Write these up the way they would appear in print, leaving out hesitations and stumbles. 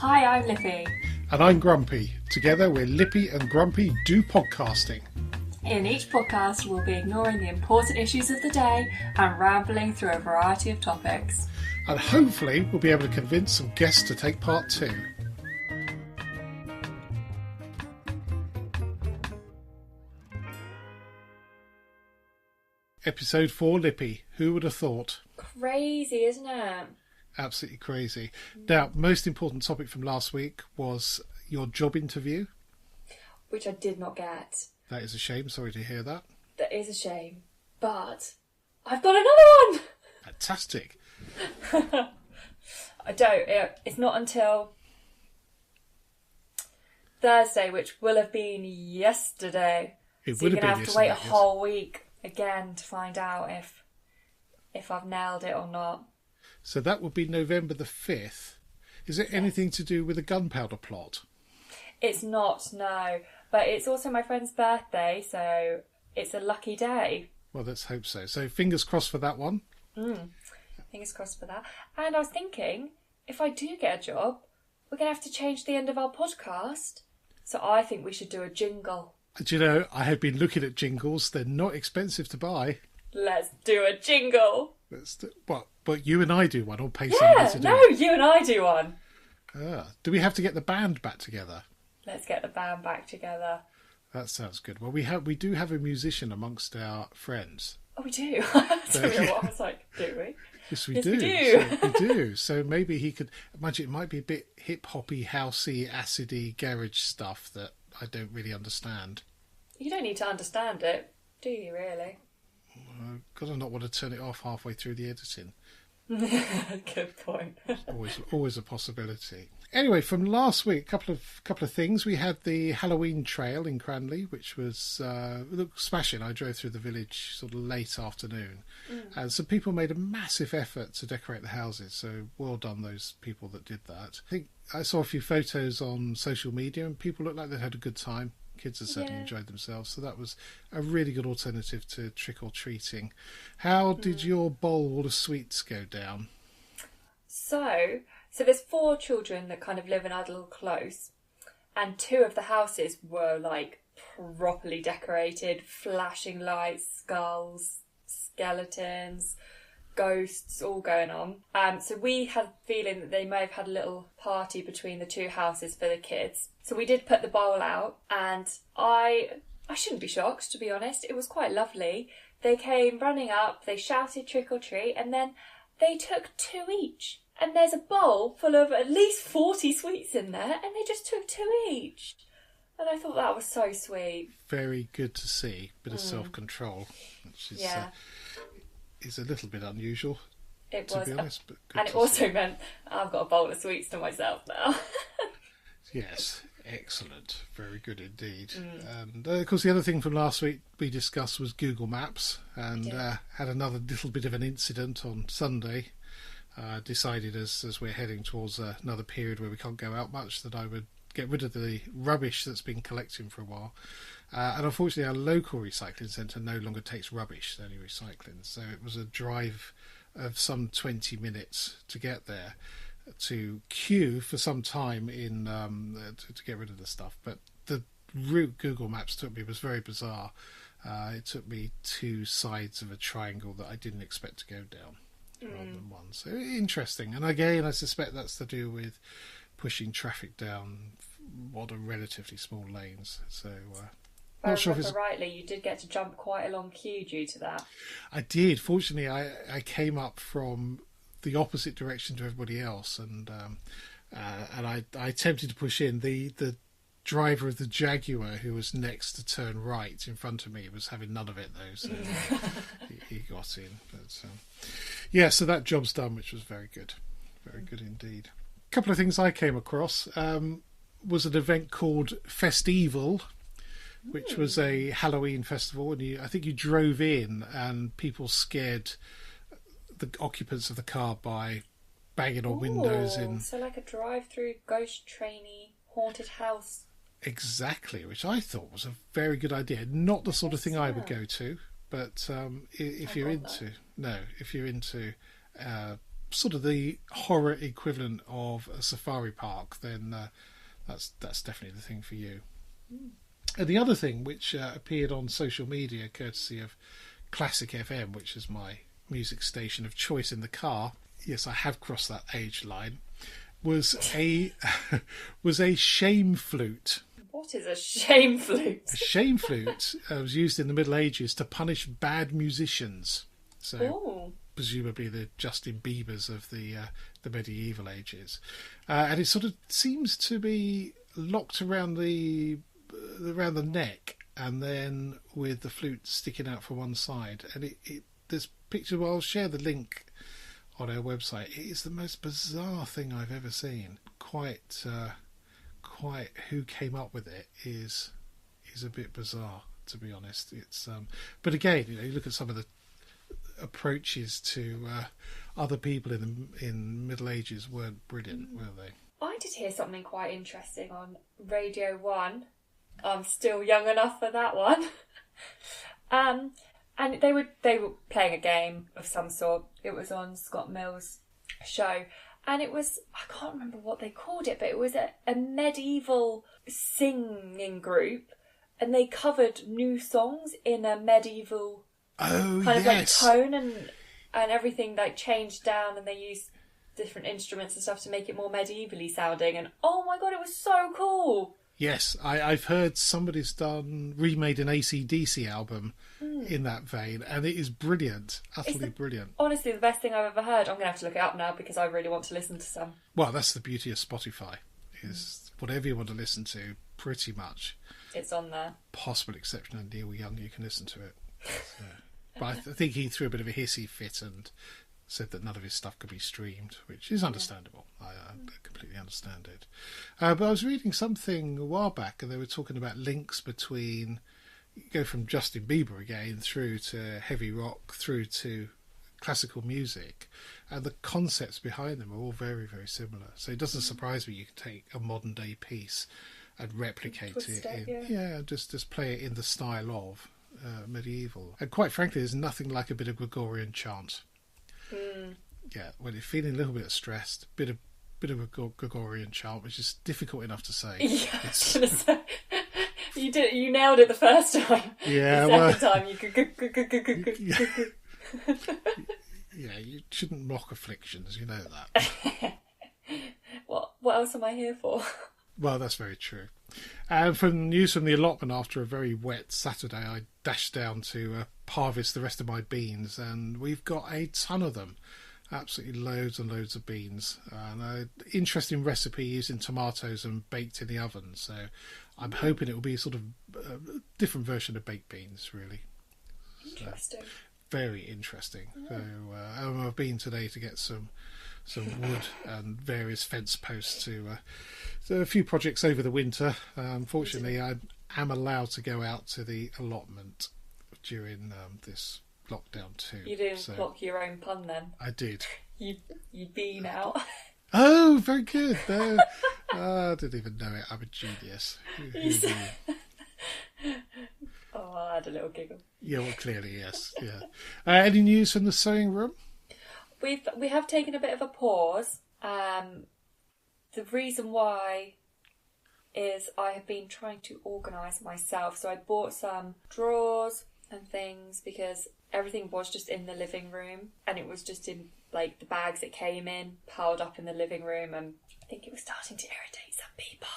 Hi, I'm Lippy. And I'm Grumpy. Together we're Lippy and Grumpy Do Podcasting. In each podcast, we'll be ignoring the important issues of the day and rambling through a variety of topics. And hopefully we'll be able to convince some guests to take part too. Episode 4, Lippy. Who would have thought? Crazy, isn't it? Absolutely crazy. Now, most important topic from last week was your job interview. Which I did not get. That is a shame. Sorry to hear that. That is a shame. But I've got another one! Fantastic. It's not until Thursday, which will have been yesterday. It So would you're have going been to have to wait a yesterday, whole week again to find out if I've nailed it or not. So that would be November the 5th. Is it anything to do with the gunpowder plot? It's not, no. But it's also my friend's birthday, so it's a lucky day. Well, let's hope so. So fingers crossed for that one. Fingers crossed for that. And I was thinking, if I do get a job, we're going to have to change the end of our podcast. So I think we should do a jingle. Do you know, I have been looking at jingles. They're not expensive to buy. Let's do a jingle. But you and I do one, or pay somebody to do it? You and I do one. Do we have to get the band back together? Let's get the band back together. That sounds good. Well, we do have a musician amongst our friends. Oh, we do? I don't know what I was like, do we? Yes, we Yes, do. we do. So we do. So maybe he could... Imagine it might be a bit hip-hoppy, housey, acidy, garage stuff that I don't really understand. You don't need to understand it, do you, really? Because I not want to turn it off halfway through the editing. Good point. Always a possibility. Anyway, from last week, couple of things. We had the Halloween trail in Cranley, which was looked smashing. I drove through the village sort of late afternoon, and some people made a massive effort to decorate the houses. So well done, those people that did that. I think I saw a few photos on social media, and people looked like they had a good time. Kids have certainly enjoyed themselves, so that was a really good alternative to trick-or-treating. How did your bowl of sweets go down? So there's 4 children that kind of live in our little close, and 2 of the houses were like properly decorated, flashing lights, skulls, skeletons, ghosts, all going on. So we had a feeling that they may have had a little party between the 2 houses for the kids. So we did put the bowl out, and I shouldn't be shocked, to be honest. It was quite lovely. They came running up, they shouted trick or treat, and then they took 2 each. And there's a bowl full of at least 40 sweets in there, and they just took 2 each. And I thought that was so sweet. Very good to see. Bit of self-control, which is is a little bit unusual, to be honest. But good, and it also meant I've got a bowl of sweets to myself now. Yes, excellent. Very good indeed. And of course, the other thing from last week we discussed was Google Maps, and had another little bit of an incident on Sunday. Decided as we're heading towards another period where we can't go out much that I would get rid of the rubbish that's been collecting for a while. And unfortunately our local recycling centre no longer takes rubbish, it's only recycling. So it was a drive of some 20 minutes to get there, to queue for some time in to get rid of the stuff. But the route Google Maps took me was very bizarre. It took me 2 sides of a triangle that I didn't expect to go down. Rather than one. So interesting. And again, I suspect that's to do with pushing traffic down what are relatively small lanes. So not sure if it's rightly, you did get to jump quite a long queue due to that. I did. Fortunately, I came up from the opposite direction to everybody else, and I attempted to push in. The driver of the Jaguar, who was next to turn right in front of me, was having none of it though, so he got in. But so that job's done, which was very good indeed. A couple of things I came across was an event called Festevil, which was a Halloween festival, and I think you drove in and people scared the occupants of the car by banging on windows in. So like a drive-through ghost trainee haunted house. Exactly, which I thought was a very good idea. Not the sort of thing I would go to, but if you're into sort of the horror equivalent of a safari park, then that's definitely the thing for you. And the other thing, which appeared on social media courtesy of Classic FM, which is my music station of choice in the car, yes, I have crossed that age line, was a shame flute. What is a shame flute? A shame flute was used in the Middle Ages to punish bad musicians. So Ooh. presumably the Justin Biebers of the medieval ages, and it sort of seems to be locked around the neck, and then with the flute sticking out from one side. And this picture, well, I'll share the link on our website. It is the most bizarre thing I've ever seen. Quite who came up with it is a bit bizarre, to be honest. It's but again, you look at some of the approaches to other people in Middle Ages weren't brilliant, were they? I did hear something quite interesting on Radio 1. I'm still young enough for that one. And they were playing a game of some sort. It was on Scott Mill's show. And it was, I can't remember what they called it, but it was a medieval singing group. And they covered new songs in a medieval kind of like tone, and everything like changed down, and they used different instruments and stuff to make it more medievally sounding. And oh my god, it was so cool. Yes, I've heard somebody's remade an AC/DC album in that vein, and it is brilliant, utterly brilliant. Honestly, the best thing I've ever heard. I'm going to have to look it up now because I really want to listen to some. Well, that's the beauty of Spotify, is whatever you want to listen to, pretty much. It's on there. Possible exception of Neil Young, you can listen to it. So. But I think he threw a bit of a hissy fit and said that none of his stuff could be streamed, which is understandable. I completely understand it. But I was reading something a while back, and they were talking about links between, you go from Justin Bieber again through to heavy rock, through to classical music, and the concepts behind them are all very, very similar. So it doesn't surprise me you can take a modern day piece and replicate it. Just play it in the style of medieval. And quite frankly, there's nothing like a bit of Gregorian chant. Yeah, when you're feeling a little bit stressed, bit of a Gregorian chant, which is difficult enough to say. Yeah, I was going to say, you nailed it the first time. Yeah, the second time you could. Yeah, you shouldn't mock afflictions. You know that. What else am I here for? Well, that's very true. And from news from the allotment, after a very wet Saturday, I dashed down to harvest the rest of my beans, and we've got a ton of them. Absolutely loads and loads of beans. And an interesting recipe using tomatoes and baked in the oven. So I'm hoping it will be a sort of different version of baked beans, really. Interesting. So, very interesting. So I've been today to get some wood and various fence posts to a few projects over the winter. Unfortunately, I am allowed to go out to the allotment during this lockdown too. You didn't clock your own pun then? I did. You'd been out. Oh, very good. No, I didn't even know it. I'm a genius. Who Oh, I had a little giggle. Yeah, well, clearly, yes. Yeah. Any news from the sewing room? We have taken a bit of a pause. The reason why is I have been trying to organise myself. So I bought some drawers and things because everything was just in the living room, and it was just in like the bags it came in, piled up in the living room, and I think it was starting to irritate some people.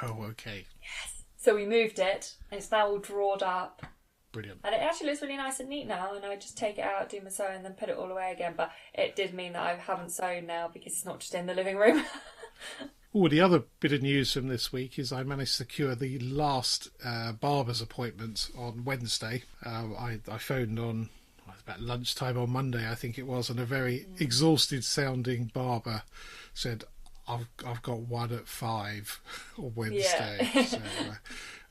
Oh, okay. Yes. So we moved it, and it's now all drawed up. Brilliant. And it actually looks really nice and neat now, and I just take it out, do my sewing, and then put it all away again. But it did mean that I haven't sewn now because it's not just in the living room. Oh, the other bit of news from this week is I managed to secure the last barber's appointment on Wednesday. I phoned on about lunchtime on Monday, I think it was, and a very exhausted sounding barber said, I've got one at 5 on Wednesday. Yeah. So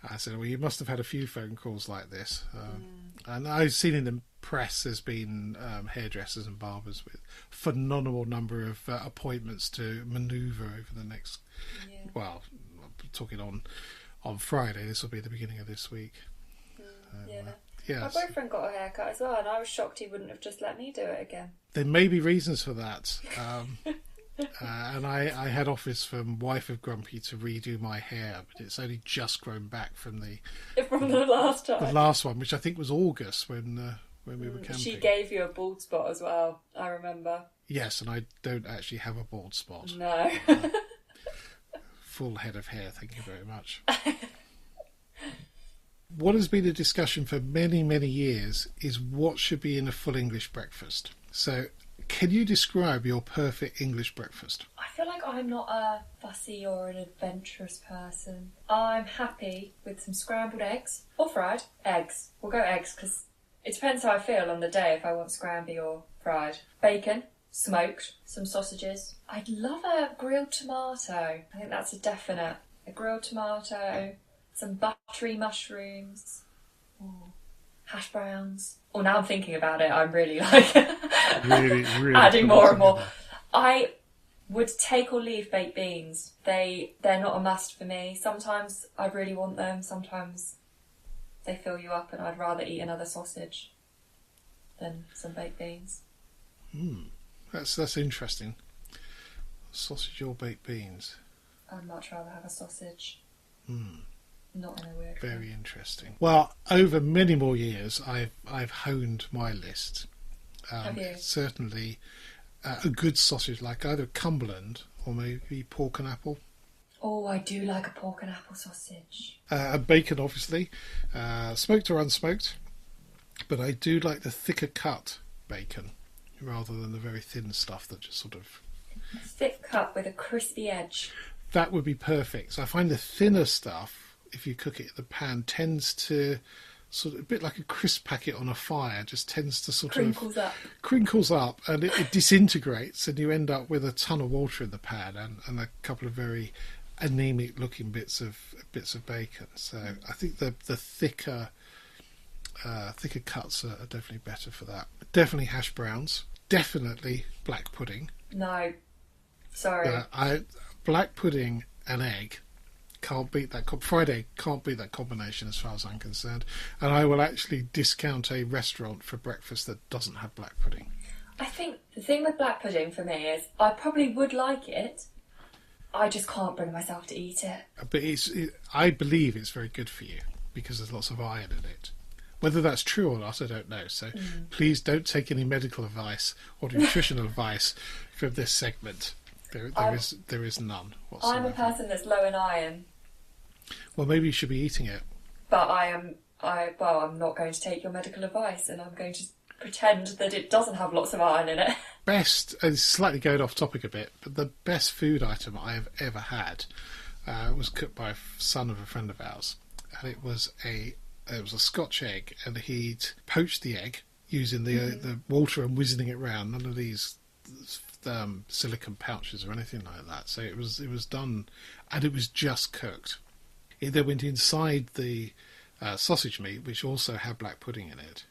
I said, well, you must have had a few phone calls like this. And I've seen in the press there's been hairdressers and barbers with phenomenal number of appointments to manoeuvre over the next, well, I'm talking on Friday. This will be the beginning of this week. Yes. My boyfriend got a haircut as well, and I was shocked he wouldn't have just let me do it again. There may be reasons for that. And I had offers from wife of Grumpy to redo my hair, but it's only just grown back from the last time. the last one, which I think was August when we were camping. She gave you a bald spot as well, I remember. Yes, and I don't actually have a bald spot. No. Full head of hair, thank you very much. What has been a discussion for many, many years is what should be in a full English breakfast. So, can you describe your perfect English breakfast? I feel like I'm not a fussy or an adventurous person. I'm happy with some scrambled eggs or fried eggs. We'll go eggs because it depends how I feel on the day if I want scramby or fried. Bacon, smoked, some sausages. I'd love a grilled tomato. I think that's a definite. A grilled tomato, some buttery mushrooms, hash browns. Oh, now I'm thinking about it, I'm really like really adding more and more. I would take or leave baked beans. They're not a must for me. Sometimes I really want them, sometimes they fill you up and I'd rather eat another sausage than some baked beans. That's interesting. Sausage or baked beans? I'd much rather have a sausage. Not in a weird way. Very interesting. Well, over many more years, I've honed my list. Have you? Certainly, a good sausage like either Cumberland or maybe pork and apple. Oh, I do like a pork and apple sausage. Bacon, obviously, smoked or unsmoked. But I do like the thicker cut bacon rather than the very thin stuff that just sort of... Thick cut with a crispy edge. That would be perfect. So I find the thinner stuff, if you cook it in the pan, tends to sort of, a bit like a crisp packet on a fire, just tends to sort of... Crinkles up and it disintegrates and you end up with a ton of water in the pan and a couple of very anemic looking bits of bacon. So I think the thicker cuts are definitely better for that. Definitely hash browns. Definitely black pudding. No, sorry. Black pudding and egg can't beat that. Fried egg can't beat that combination as far as I'm concerned. And I will actually discount a restaurant for breakfast that doesn't have black pudding. I think the thing with black pudding for me is I probably would like it. I just can't bring myself to eat it. But I believe it's very good for you because there's lots of iron in it. Whether that's true or not, I don't know. So please don't take any medical advice or nutritional advice from this segment. There is none whatsoever. I'm a person that's low in iron. Well, maybe you should be eating it. But I'm not going to take your medical advice and I'm going to pretend that it doesn't have lots of iron in it. Best, and it's slightly going off topic a bit, but the best food item I have ever had was cooked by a son of a friend of ours. And it was a Scotch egg, and he'd poached the egg using the water and whizzing it round. None of these silicone pouches or anything like that. So it was done, and it was just cooked. It then went inside the sausage meat, which also had black pudding in it,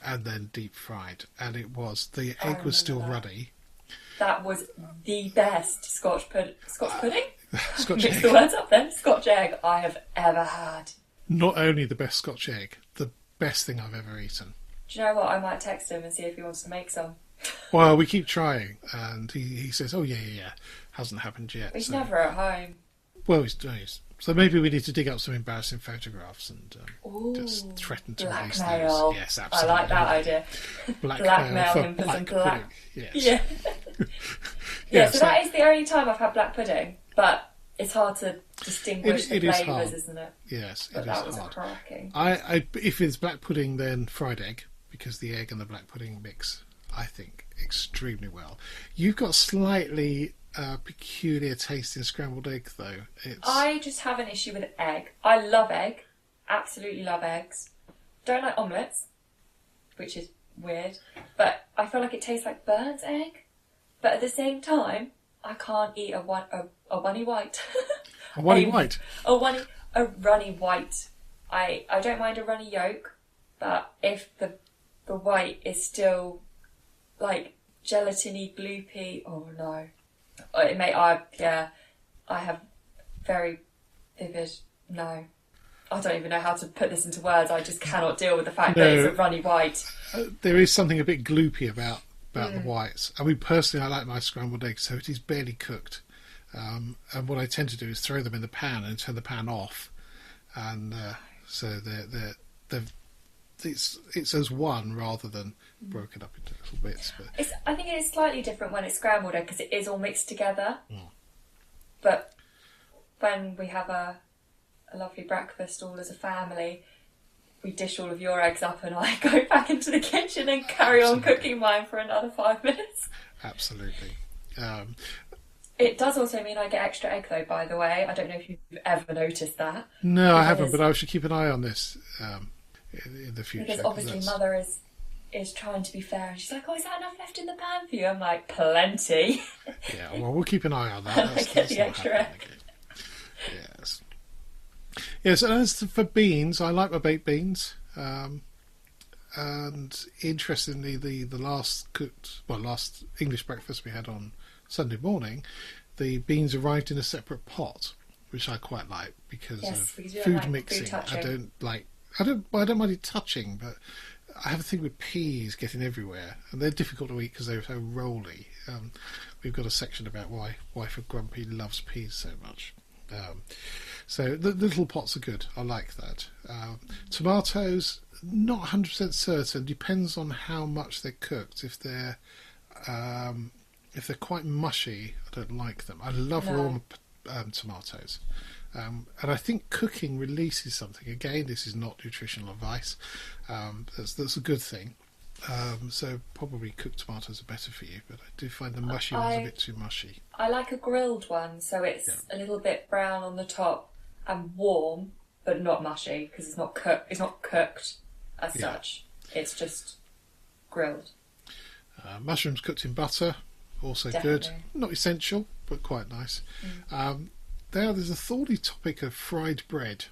and then deep fried. And the egg was still runny. That was the best Scotch pudding. Scotch Mix egg. the words up then. Scotch egg I have ever had. Not only the best Scotch egg, the best thing I've ever eaten. Do you know what? I might text him and see if he wants to make some. Well, we keep trying, and he says, "Oh yeah, hasn't happened yet." He's never at home. Well, he's so maybe we need to dig up some embarrassing photographs and just threaten to release blackmail. those. Yes, absolutely. I like that idea. Blackmail him for some pudding. Yes. Yeah. Yeah. So that is the only time I've had black pudding, but it's hard to distinguish the flavours, isn't it? Yes, but it that is was hard. cracking. If it's black pudding, then fried egg, because the egg and the black pudding mix, I think, extremely well. You've got slightly peculiar taste in scrambled egg, though. I just have an issue with egg. I love egg, absolutely love eggs. Don't like omelettes, which is weird, but I feel like it tastes like burnt egg. But at the same time, I can't eat a runny white. A runny white? A runny white. I don't mind a runny yolk, but if the white is still like gelatiny, gloopy, oh no. I have very vivid no. I don't even know how to put this into words. I just cannot deal with the fact No. that it's a runny white. There is something a bit gloopy about the whites. I mean, personally, I like my scrambled eggs, so it is barely cooked. And what I tend to do is throw them in the pan and turn the pan off, and so it's as one rather than broken up into little bits. But I think it is slightly different when it's scrambled egg because it is all mixed together. But when we have a lovely breakfast all as a family, we dish all of your eggs up and I go back into the kitchen and carry on cooking mine for another 5 minutes. Absolutely. It does also mean I get extra egg though, by the way. I don't know if you've ever noticed that. No, I haven't, but I should keep an eye on this in the future. Because obviously Mother is trying to be fair and she's like, oh, is that enough left in the pan for you? I'm like, plenty. Yeah, well, we'll keep an eye on that. And I get the extra egg. Yes. Yes, and as for beans, I like my baked beans. And interestingly, the last English breakfast we had on Sunday morning, the beans arrived in a separate pot, which I quite like because of food mixing. I don't mind it touching, but I have a thing with peas getting everywhere, and they're difficult to eat because they're so rolly. We've got a section about why wife of Grumpy loves peas so much. So the little pots are good. I like that. Tomatoes, not 100% certain. Depends on how much they're cooked. If they're quite mushy, I don't like them. I love raw tomatoes. And I think cooking releases something. Again, this is not nutritional advice. That's a good thing. So probably cooked tomatoes are better for you, but I do find the mushy ones a bit too mushy. I like a grilled one, so it's a little bit brown on the top and warm, but not mushy because it's not cooked. It's not cooked as such. It's just grilled. Mushrooms cooked in butter, also Definitely. good. Not essential, but quite nice. There's a thorny topic of fried bread.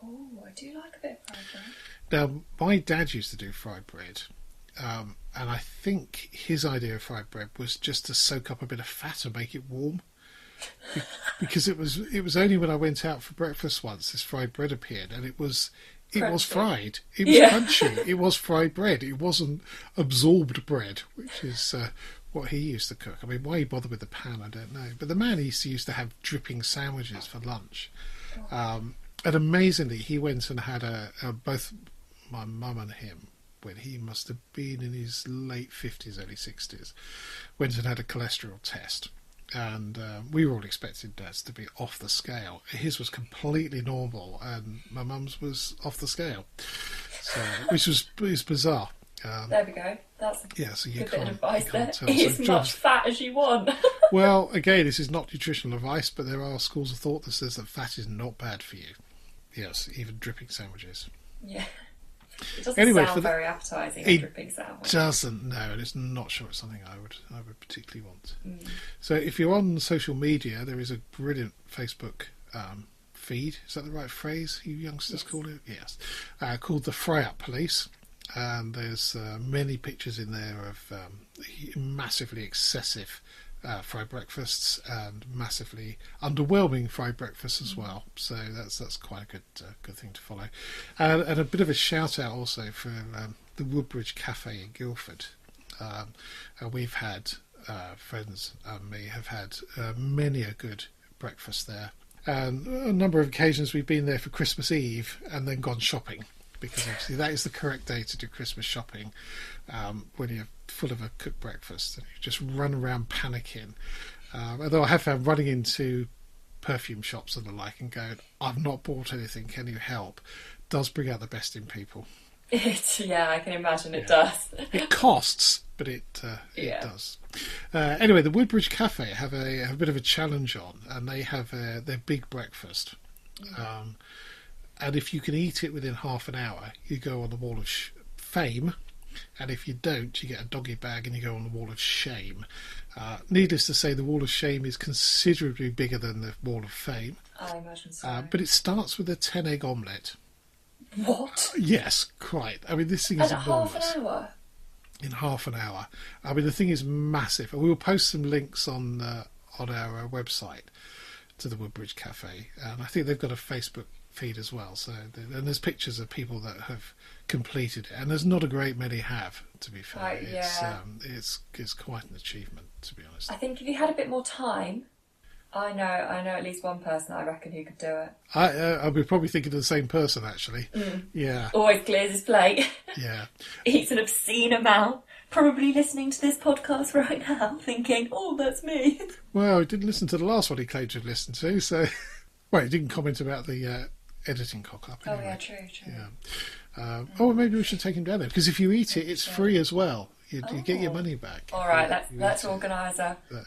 Oh, I do like a bit of fried bread. Now, my dad used to do fried bread, and I think his idea of fried bread was just to soak up a bit of fat and make it warm. Because it was only when I went out for breakfast once this fried bread appeared, and it was fried. It was crunchy. It was fried bread. It wasn't absorbed bread, which is what he used to cook. I mean, why he bothered with the pan, I don't know. But the man used to have dripping sandwiches for lunch. And amazingly, he went and had both my mum and him, when he must have been in his late 50s, early 60s, went and had a cholesterol test. And we were all expecting Dad's to be off the scale. His was completely normal, and my mum's was off the scale, so which was bizarre. There we go. That's so you good can't, bit of advice there. tell. Eat So as much fat as you want. Well, again, this is not nutritional advice, but there are schools of thought that says that fat is not bad for you. Yes, even dripping sandwiches. Yeah. It doesn't sound very appetising, a dripping sandwich. It doesn't, no, and it's not sure it's something I would particularly want. So if you're on social media, there is a brilliant Facebook feed. Is that the right phrase you youngsters call it? Yes. Called the Fry Up Police. And there's many pictures in there of massively excessive fried breakfasts and massively underwhelming fried breakfasts as well. So that's quite a good thing to follow. And a bit of a shout out also for the Woodbridge Cafe in Guildford. We've had friends and me have had many a good breakfast there. And a number of occasions we've been there for Christmas Eve and then gone shopping. Because obviously that is the correct day to do Christmas shopping, when you're full of a cooked breakfast and you just run around panicking. Although I have found running into perfume shops and the like and going, I've not bought anything, can you help, does bring out the best in people. I can imagine it does. It costs, but it does. Anyway, the Woodbridge Cafe have a bit of a challenge on, and they have their big breakfast. And if you can eat it within half an hour, you go on the wall of fame. And if you don't, you get a doggy bag and you go on the wall of shame. Needless to say, the wall of shame is considerably bigger than the wall of fame. I imagine so. But it starts with a 10-egg omelette. What? Yes, quite. I mean, this thing is enormous. Half an hour? In half an hour. I mean, the thing is massive. And we will post some links on our website to the Woodbridge Cafe. And I think they've got a Facebook feed as well. So, and there's pictures of people that have completed it, and there's not a great many have, to be fair. It's quite an achievement, to be honest. I think if you had a bit more time, I know at least one person I reckon who could do it. I'll be probably thinking of the same person, actually. Yeah. Always clears his plate. Yeah. Eats an obscene amount. Probably listening to this podcast right now, thinking, "Oh, that's me." Well, I didn't listen to the last one he claimed to have listened to, so well, he didn't comment about the editing cock-up. Anyway. Oh yeah, true. Yeah. Maybe we should take him down there, because if you eat it, it's free as well. You get your money back. All right, let's organise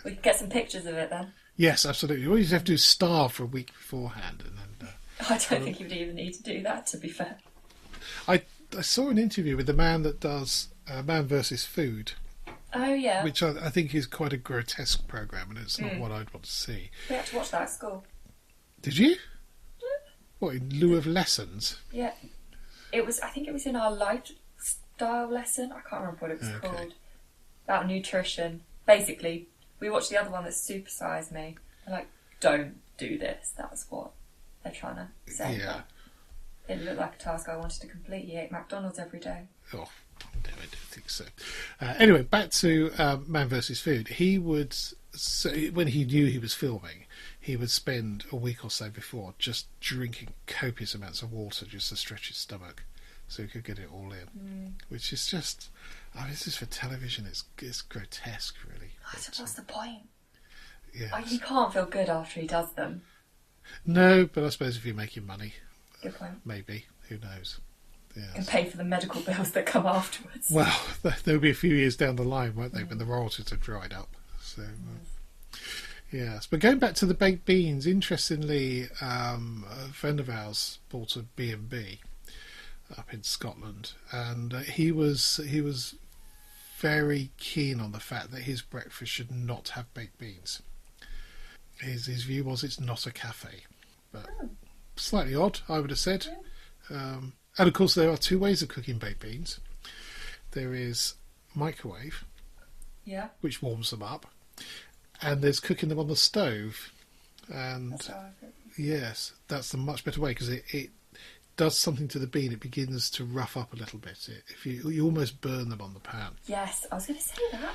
we can get some pictures of it then. Yes, absolutely. All you have to do is starve for a week beforehand, and then. I don't think you would even need to do that, to be fair. I saw an interview with the man that does Man vs. Food. Oh yeah. Which I think is quite a grotesque programme, and it's not what I'd want to see. We had to watch that at school. Did you? What, in lieu of lessons? Yeah. I think it was in our lifestyle lesson. I can't remember what it was called. About nutrition. Basically, we watched the other one that Supersized Me. I'm like, don't do this. That's what they're trying to say. Yeah. It looked like a task I wanted to complete. He ate McDonald's every day. Oh, no, I don't think so. Anyway, back to Man vs. Food. He would, when he knew he was filming, he would spend a week or so before just drinking copious amounts of water just to stretch his stomach so he could get it all in. Which is just, this is for television. It's grotesque, really. What's the point? Yeah. He can't feel good after he does them. No, but I suppose if you're making money, good point. Maybe. Who knows? Yeah. And pay for the medical bills that come afterwards. Well, there'll be a few years down the line, won't they, when the royalties have dried up. So, yes. But going back to the baked beans, interestingly, a friend of ours bought a B&B up in Scotland, and he was very keen on the fact that his breakfast should not have baked beans. His view was it's not a cafe, but slightly odd, I would have said. Yeah. And of course, there are two ways of cooking baked beans. There is microwave, which warms them up, and there's cooking them on the stove. And yes, that's the much better way, because it does something to the bean. It begins to rough up a little bit. You almost burn them on the pan. Yes, I was going to say that.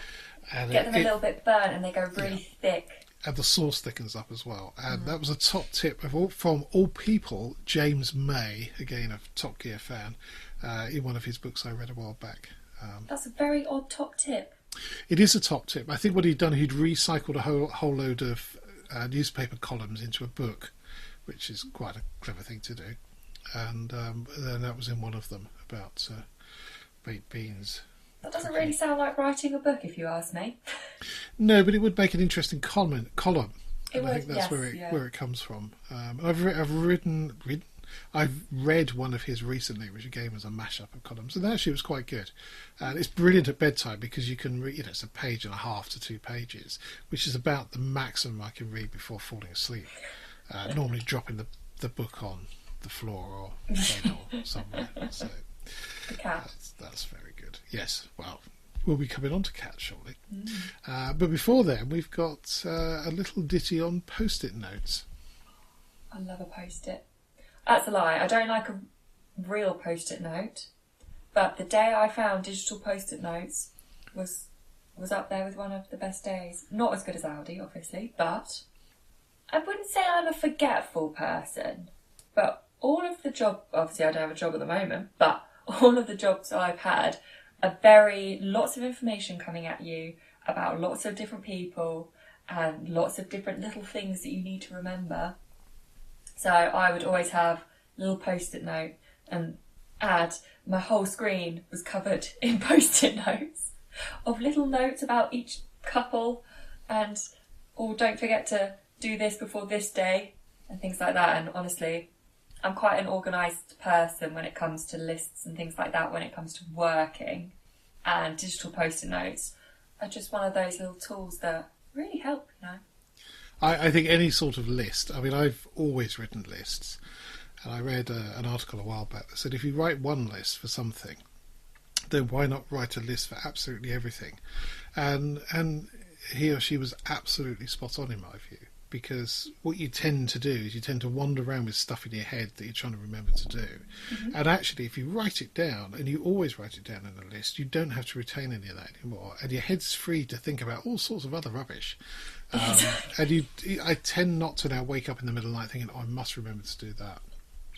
And get them a little bit burnt, and they go really thick. And the sauce thickens up as well. And that was a top tip from all people, James May, again a Top Gear fan, in one of his books I read a while back. That's a very odd top tip. It is a top tip. I think what he'd done, he'd recycled a whole load of newspaper columns into a book, which is quite a clever thing to do. And then that was in one of them about baked beans. That doesn't really sound like writing a book, if you ask me. No, but it would make an interesting column. And I think that's where it comes from. I've read one of his recently, which again was a mashup of columns, and actually it was quite good. And it's brilliant at bedtime because you can read, it's a page and a half to 2 pages, which is about the maximum I can read before falling asleep. Normally dropping the book on the floor or bed or somewhere. So the cat. That's very good. Yes, well, we'll be coming on to cats shortly. But before then, we've got a little ditty on Post-it notes. I love a Post-it. That's a lie. I don't like a real Post-it note, but the day I found digital Post-it notes was up there with one of the best days. Not as good as Aldi, obviously, but I wouldn't say I'm a forgetful person, but all of the obviously I don't have a job at the moment, but all of the jobs I've had are lots of information coming at you about lots of different people and lots of different little things that you need to remember. So I would always have a little Post-it note and my whole screen was covered in Post-it notes of little notes about each couple and, don't forget to do this before this day and things like that. And honestly, I'm quite an organised person when it comes to lists and things like that, when it comes to working. And digital Post-it notes are just one of those little tools that really help, I think any sort of list, I mean, I've always written lists. And I read an article a while back that said if you write one list for something, then why not write a list for absolutely everything? And he or she was absolutely spot on in my view. because what you tend to do is you tend to wander around with stuff in your head that you're trying to remember to do. And actually, if you write it down, and you always write it down in a list, you don't have to retain any of that anymore, and your head's free to think about all sorts of other rubbish. And I tend not to now wake up in the middle of the night thinking, I must remember to do that.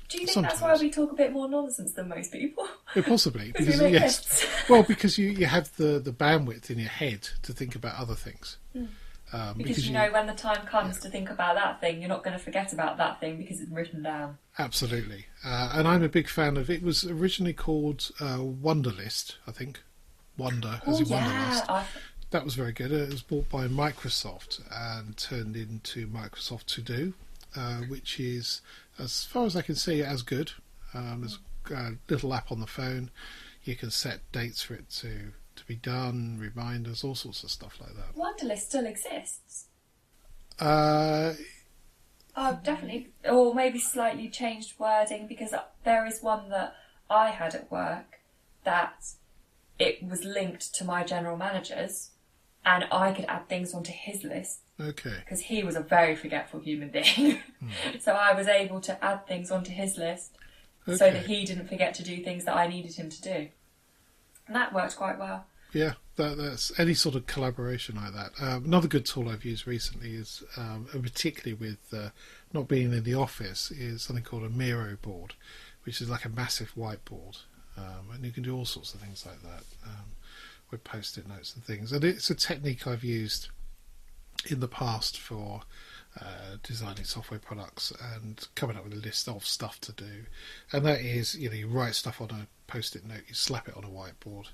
Do you think that's why we talk a bit more nonsense than most people? Possibly. Because we make lists. Well, because you have the bandwidth in your head to think about other things. Because you know when the time comes to think about that thing, you're not going to forget about that thing because it's written down. Absolutely. And I'm a big fan of it. It was originally called Wunderlist, I think. Wonder as in Wunderlist. That was very good. It was bought by Microsoft and turned into Microsoft To Do, which is, as far as I can see, as good. There's a little app on the phone. You can set dates for it to be done, reminders, all sorts of stuff like that. Wunderlist still exists. Oh, definitely. Or maybe slightly changed wording, because there is one that I had at work that it was linked to my general manager's, and I could add things onto his list. Okay. Because he was a very forgetful human being. So I was able to add things onto his list so that he didn't forget to do things that I needed him to do. And that worked quite well. Yeah, that's any sort of collaboration like that. Another good tool I've used recently is, particularly with not being in the office, is something called a Miro board, which is like a massive whiteboard. And you can do all sorts of things like that with post-it notes and things. And it's a technique I've used in the past for designing software products and coming up with a list of stuff to do. And that is, you write stuff on a post-it note, you slap it on a whiteboard,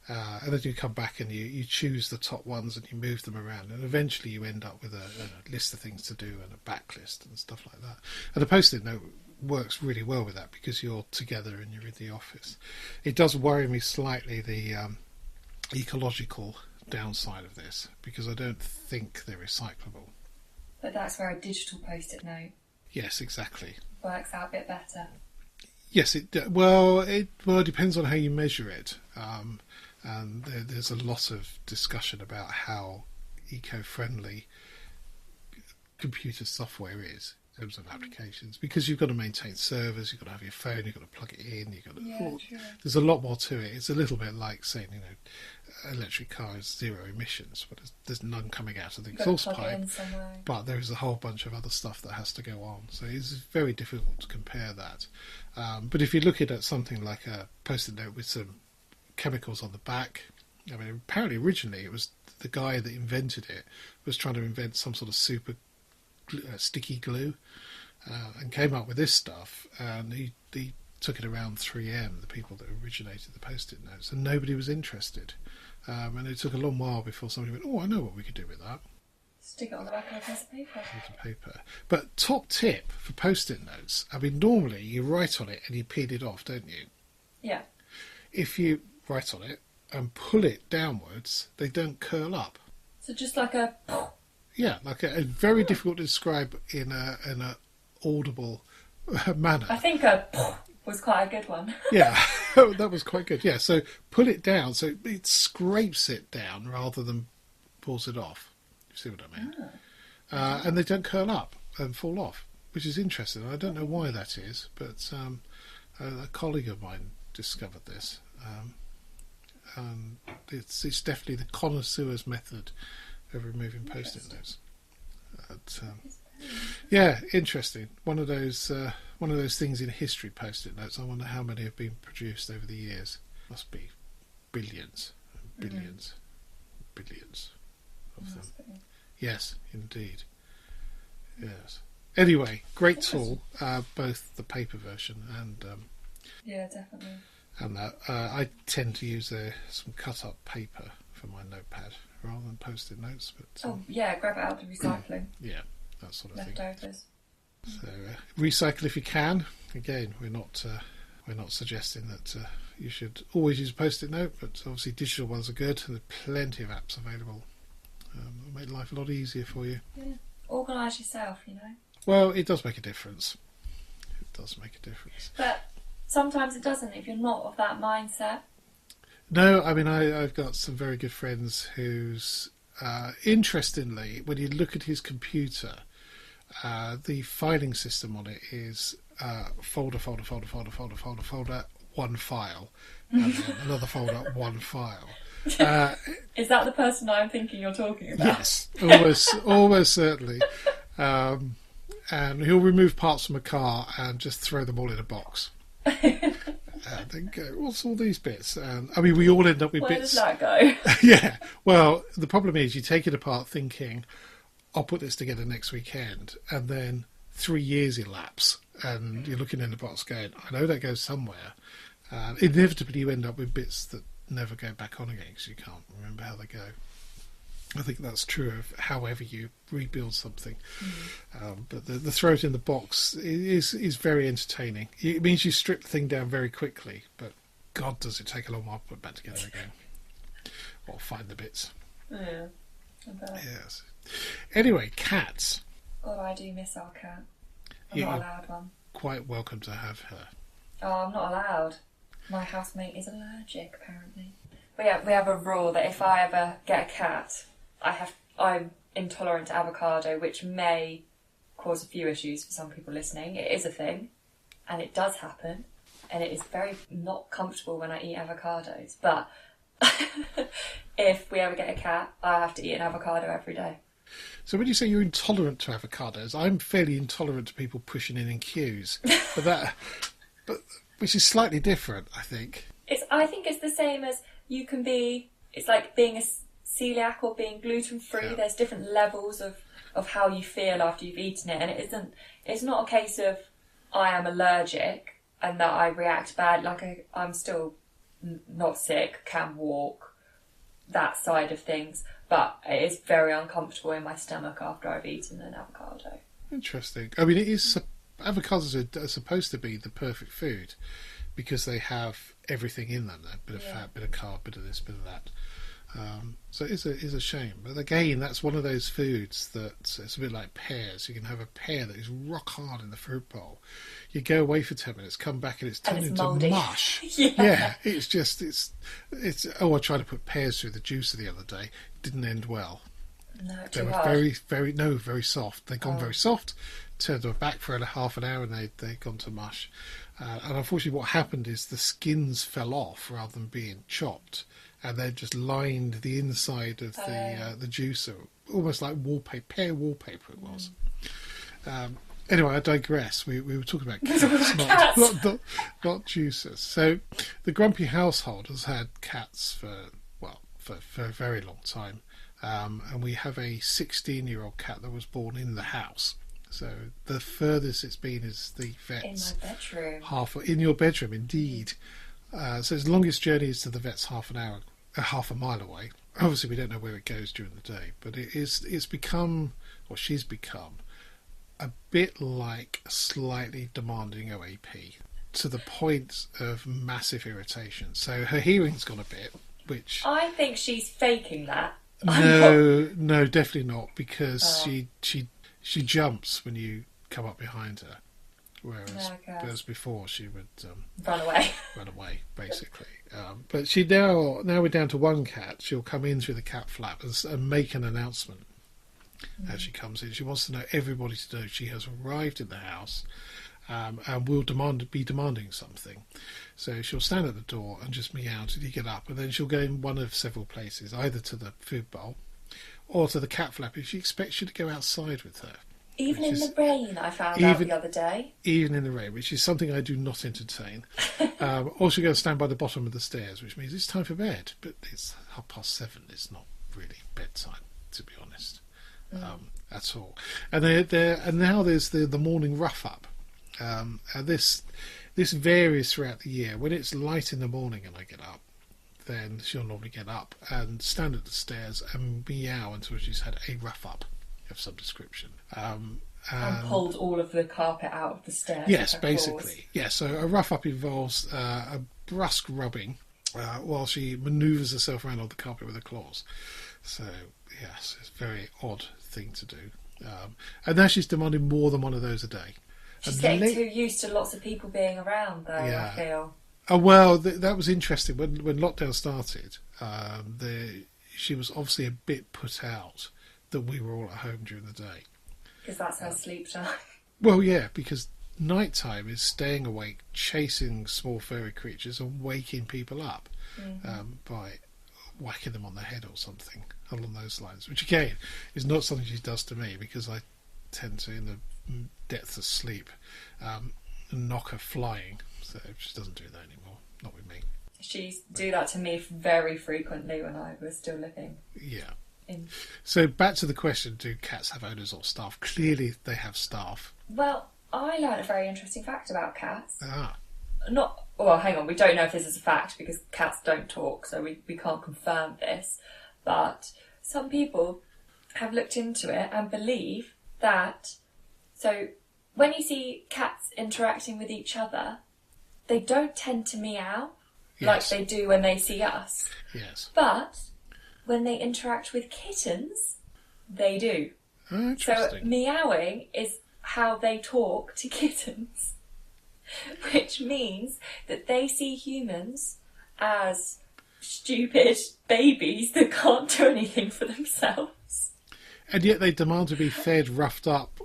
and then you come back and you choose the top ones and you move them around, and eventually you end up with a list of things to do and a backlist and stuff like that. And a post-it note works really well with that because you're together and you're in the office. It does worry me slightly, the ecological downside of this, because I don't think they're recyclable. But that's where a digital post-it note Yes, exactly. works out a bit better. Yes, it depends on how you measure it, and there's a lot of discussion about how eco-friendly computer software is in terms of applications, because you've got to maintain servers, you've got to have your phone, you've got to plug it in, there's a lot more to it. It's a little bit like saying, electric car is zero emissions, but there's none coming out of the exhaust pipe, but there is a whole bunch of other stuff that has to go on, so it's very difficult to compare that. But if you look at something like a post-it note with some chemicals on the back, I mean, apparently originally it was the guy that invented it was trying to invent some sort of super sticky glue, and came up with this stuff, and he took it around 3M, the people that originated the post-it notes, and nobody was interested. And it took a long while before somebody went, I know what we could do with that. Stick it on the back of a piece of paper. But top tip for post-it notes, I mean, normally you write on it and you peel it off, don't you? Yeah. If you write on it and pull it downwards, they don't curl up. So just like a... Yeah, like a very difficult to describe in a audible manner. I think a was quite a good one. Yeah, that was quite good. Yeah, so pull it down so it scrapes it down rather than pulls it off. You see what I mean? And they don't curl up and fall off, which is interesting. I don't know why that is, but a colleague of mine discovered this. It's definitely the connoisseur's method of removing post-it notes. Yeah, interesting. One of those things in history, post-it notes. I wonder how many have been produced over the years. Must be billions and billions, billions of them. Yes, indeed. Yes. Anyway, great tool, both the paper version and yeah, definitely. And that I tend to use some cut-up paper for my notepad rather than post-it notes. But grab it out of the recycling. Yeah, that sort of leftovers. thing. So recycle if you can. Again, we're not suggesting that you should always use a post-it note, but obviously digital ones are good, and there's plenty of apps available. It'll make life a lot easier for you. Yeah, organise yourself, Well, it does make a difference. It does make a difference. But sometimes it doesn't if you're not of that mindset. No, I mean, I've got some very good friends whose, interestingly, when you look at his computer, the filing system on it is folder, folder, folder, folder, folder, folder, folder, one file, and then another folder, one file. Is that the person I'm thinking you're talking about? Yes, almost certainly. And he'll remove parts from a car and just throw them all in a box. And then go, what's all these bits? And I mean, we all end up with bits. Where does that go? Yeah. Well, the problem is you take it apart thinking, I'll put this together next weekend, and then 3 years elapse, and you're looking in the box going, I know that goes somewhere. And inevitably you end up with bits that never go back on again because you can't remember how they go. I think that's true of however you rebuild something. But the throw it in the box is very entertaining. It means you strip the thing down very quickly, but God, does it take a long while to put it back together again. Or find the bits. Yeah, I bet. Yes. Anyway, cats. God, I do miss our cat. I'm not allowed one. Quite welcome to have her. Oh, I'm not allowed. My housemate is allergic, apparently. But yeah, we have a rule that if I ever get a cat, I'm intolerant to avocado, which may cause a few issues for some people listening. It is a thing, and it does happen, and it is very not comfortable when I eat avocados. But if we ever get a cat, I have to eat an avocado every day. So when you say you're intolerant to avocados, I'm fairly intolerant to people pushing in queues. but which is slightly different, I think. I think it's the same as you can be. It's like being a celiac or being gluten-free. Yeah. There's different levels of how you feel after you've eaten it, and it's not a case of I am allergic and that I react bad. Like I'm still not sick, can walk, that side of things, but it is very uncomfortable in my stomach after I've eaten an avocado. Interesting. I mean, avocados are supposed to be the perfect food because they have everything in them. A bit of fat, bit of carb, bit of this, bit of that. So it is a shame. But again, that's one of those foods that it's a bit like pears. You can have a pear that is rock hard in the fruit bowl. You go away for 10 minutes, come back and it's turned into mouldy. Mush. Yeah, it's. Oh, I tried to put pears through the juicer the other day. It didn't end well. No, they were hard. very soft. They'd gone very soft. Turned them back for half an hour and they'd gone to mush. And unfortunately, what happened is the skins fell off rather than being chopped, and they just lined the inside of the juicer, almost like wallpaper, pear wallpaper it was. Anyway, I digress. We were talking about cats, not juicers. So the Grumpy household has had cats for a very long time, and we have a 16-year-old cat that was born in the house. So the furthest it's been is the vet's. In my bedroom. In your bedroom, indeed. So its longest journey is to the vet's half a mile away. Obviously, we don't know where it goes during the day, but she's become a bit like a slightly demanding OAP to the point of massive irritation. So her hearing's gone a bit, which I think she's faking that. No, definitely not, because she jumps when you come up behind her, whereas before she would run away. Run away, basically. But she now we're down to one cat. She'll come in through the cat flap and make an announcement as she comes in. She wants to know everybody to know she has arrived in the house, and will be demanding something. So she'll stand at the door and just meow till you get up, and then she'll go in one of several places, either to the food bowl or to the cat flap if she expects you to go outside with her. Even in the rain, I found out the other day. Even in the rain, which is something I do not entertain. Or she'll go stand by the bottom of the stairs, which means it's time for bed. But it's 7:30. It's not really bedtime, to be honest, at all. And now there's the morning rough up. And this varies throughout the year. When it's light in the morning and I get up, then she'll normally get up and stand at the stairs and meow until she's had a rough up of some description. And pulled all of the carpet out of the stairs. Yes, basically. Yes, so a rough up involves a brusque rubbing while she manoeuvres herself around on the carpet with her claws. So, yes, it's a very odd thing to do. And now she's demanding more than one of those a day. She's getting too used to lots of people being around, though, I feel. Well, that was interesting. When lockdown started, she was obviously a bit put out that we were all at home during the day. Because that's her sleep time. Well, yeah, because nighttime is staying awake, chasing small furry creatures and waking people up by whacking them on the head or something along those lines, which again is not something she does to me, because I tend to, in the depths of sleep, knock her flying, so she doesn't do that anymore, not with me. She used to do that to me very frequently when I was still living. Yeah. In... So back to the question, do cats have owners or staff? Clearly they have staff. Well, I learned a very interesting fact about cats. Well, hang on, we don't know if this is a fact because cats don't talk, so we can't confirm this. But some people have looked into it and believe that, so when you see cats interacting with each other, they don't tend to meow like they do when they see us. Yes. But when they interact with kittens, they do. Oh, interesting. So meowing is how they talk to kittens, which means that they see humans as stupid babies that can't do anything for themselves. And yet they demand to be fed, roughed up,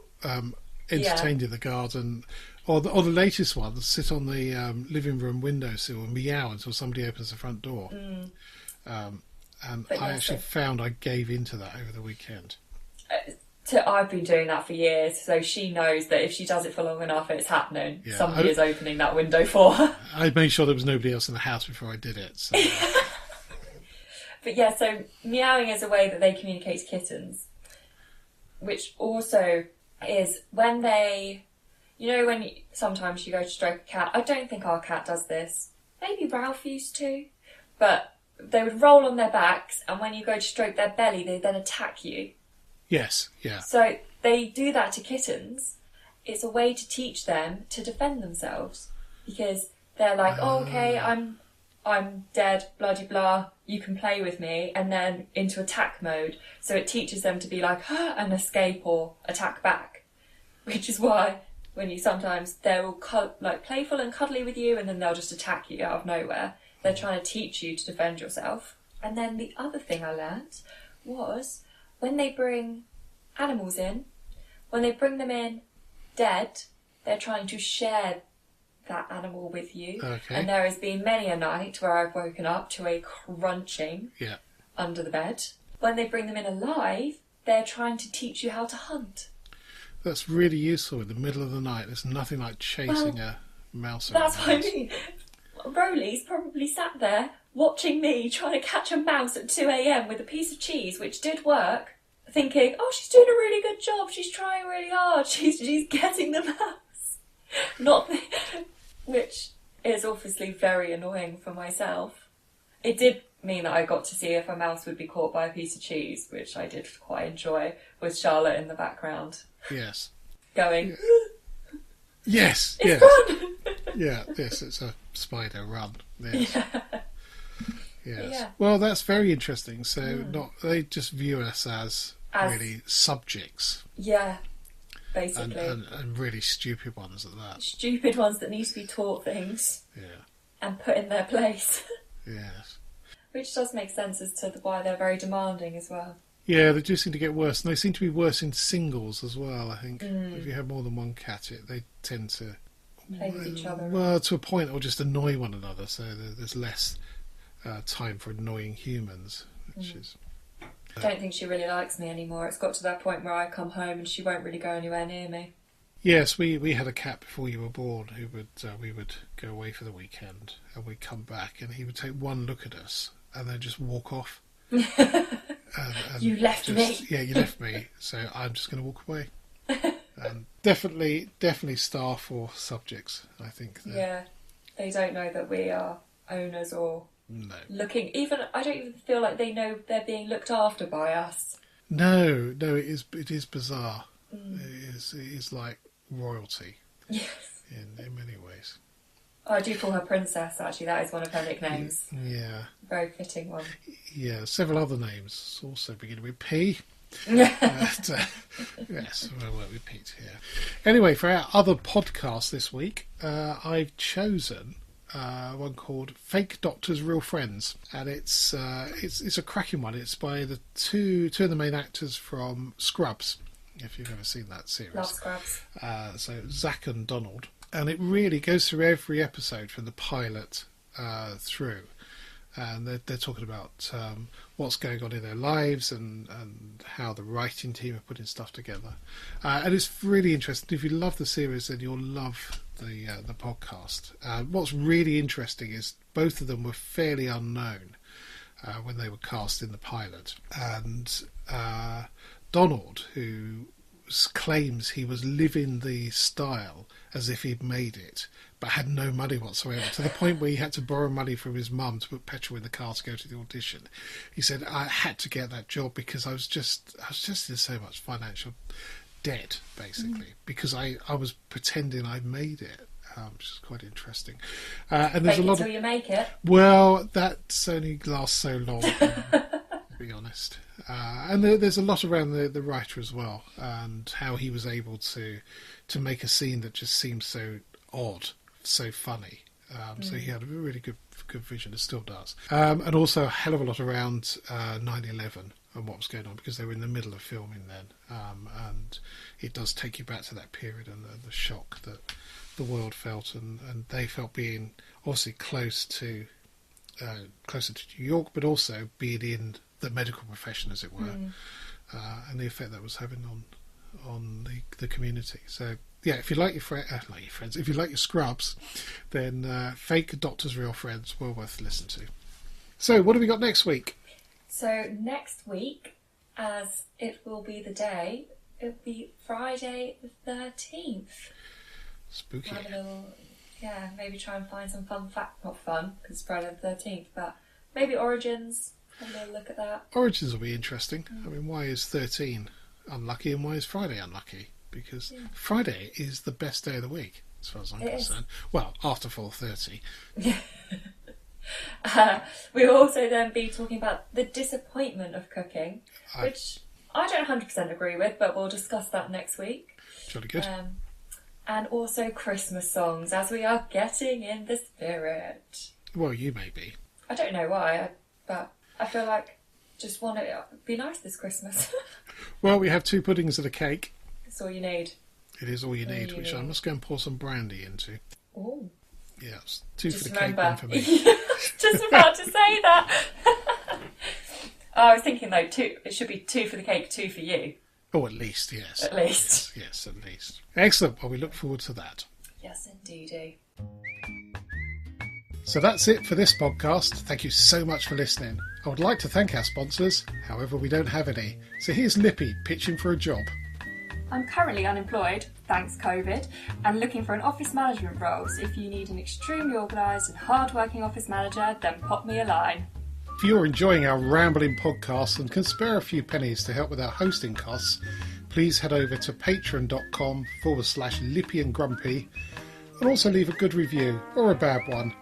entertained in the garden. Or the latest one, sit on the living room windowsill and meow until somebody opens the front door. And I actually found I gave into that over the weekend. I've been doing that for years, so she knows that if she does it for long enough, it's happening. Yeah, somebody is opening that window for her. I made sure there was nobody else in the house before I did it. So. But yeah, so meowing is a way that they communicate to kittens, which also is when they... You know when sometimes you go to stroke a cat, I don't think our cat does this, maybe Ralph used to, but they would roll on their backs, and when you go to stroke their belly, they then attack you. Yes, yeah. So they do that to kittens. It's a way to teach them to defend themselves, because they're like, oh, okay, I'm dead, bloody blah, you can play with me, and then into attack mode. So it teaches them to be like, and escape or attack back, which is why... When you sometimes, they're all playful and cuddly with you, and then they'll just attack you out of nowhere. They're trying to teach you to defend yourself. And then the other thing I learnt was when they bring animals in, when they bring them in dead, they're trying to share that animal with you. Okay. And there has been many a night where I've woken up to a crunching under the bed. When they bring them in alive, they're trying to teach you how to hunt. That's really useful in the middle of the night. There's nothing like chasing a mouse around. That's what I mean. Rolly's probably sat there watching me trying to catch a mouse at 2 a.m. with a piece of cheese, which did work, thinking, oh, she's doing a really good job. She's trying really hard. She's getting the mouse. Which is obviously very annoying for myself. It did mean that I got to see if a mouse would be caught by a piece of cheese, which I did quite enjoy, with Charlotte in the background. Yes. Going. Yes. It's run. Yes, it's a spider run. Yes. Yes. Yeah. Well, that's very interesting. So they just view us as really subjects. Yeah. Basically. And really stupid ones at that. Stupid ones that need to be taught things. Yeah. And put in their place. Yes. Which does make sense as to why they're very demanding as well. Yeah, they do seem to get worse, and they seem to be worse in singles as well, I think. If you have more than one cat, they tend to... Play with each other. Well, to a point, or just annoy one another, so there's less time for annoying humans, which is... I don't think she really likes me anymore. It's got to that point where I come home and she won't really go anywhere near me. Yes, we had a cat before you were born who would we would go away for the weekend, and we'd come back, and he would take one look at us and then just walk off. And you left me. Yeah, you left me, so I'm just going to walk away. Definitely staff or subjects, I think. Yeah, they don't know that we are owners or looking. I don't even feel like they know they're being looked after by us. No, it is bizarre. It is like royalty. Yes. In many ways. Oh, I do call her Princess, actually. That is one of her nicknames. Yeah. Very fitting one. Yeah, several other names also begin with P. Yes, I won't repeat here. Anyway, for our other podcast this week, I've chosen one called Fake Doctors, Real Friends, and it's a cracking one. It's by the two of the main actors from Scrubs. if you've ever seen that series. Love Scrubs. So Zach and Donald. And it really goes through every episode from the pilot through. And they're talking about what's going on in their lives and how the writing team are putting stuff together. And it's really interesting. If you love the series, then you'll love the podcast. What's really interesting is both of them were fairly unknown when they were cast in the pilot. And Donald, who claims he was living the style as if he'd made it, but had no money whatsoever, to the point where he had to borrow money from his mum to put petrol in the car to go to the audition. He said, I had to get that job because I was just in so much financial debt, basically, because I was pretending I made it, which is quite interesting. And there's a lot until you make it. Well, that's only lasts so long, to be honest. And there's a lot around the writer as well, and how he was able to make a scene that just seems so odd, so funny. So he had a really good vision, it still does. And also a hell of a lot around 9/11 and what was going on, because they were in the middle of filming then. And it does take you back to that period and the shock that the world felt, and they felt being obviously closer to New York, but also being in the medical profession, as it were, and the effect that was having on the community. So yeah, if you like your friends, if you like your Scrubs, then Fake Doctors Real Friends, well worth listening to. So what have we got next week? So next week, as it will be the day, it'll be Friday the 13th. Spooky. Have a little, maybe try and find some fun fact. Not fun, because it's Friday the 13th, but maybe Origins. Have a little look at that. Origins will be interesting. I mean, why is 13 unlucky and why is Friday unlucky? Because Friday is the best day of the week, as far as I'm concerned. Well, after 4:30. We'll also then be talking about the disappointment of cooking, which I don't 100% agree with, but we'll discuss that next week. Jolly good. And also Christmas songs, as we are getting in the spirit. Well, you may be. I don't know why, but I feel like just want it to be nice this Christmas. Well, we have 2 puddings and a cake. That's all you need. It is all you need, which I must go and pour some brandy into. Oh. Yes, 2 Just for the remember. cake, 1 for me. Just about to say that. I was thinking though, 2. It should be 2 for the cake, 2 for you. Oh, at least, yes. At least. Yes, at least. Excellent. Well, we look forward to that. Yes, indeedy. So that's it for this podcast. Thank you so much for listening. I would like to thank our sponsors, however we don't have any. So here's Lippy pitching for a job. I'm currently unemployed, thanks COVID, and looking for an office management role. So if you need an extremely organised and hard-working office manager, then pop me a line. If you're enjoying our rambling podcast and can spare a few pennies to help with our hosting costs, please head over to patreon.com/Lippy and Grumpy and also leave a good review or a bad one.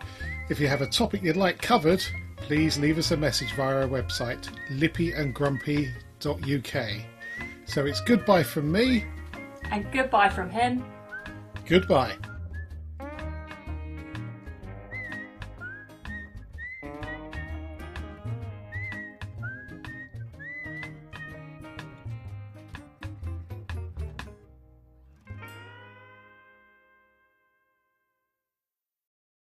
If you have a topic you'd like covered, please leave us a message via our website, lippyandgrumpy.uk. So it's goodbye from me. And goodbye from him. Goodbye.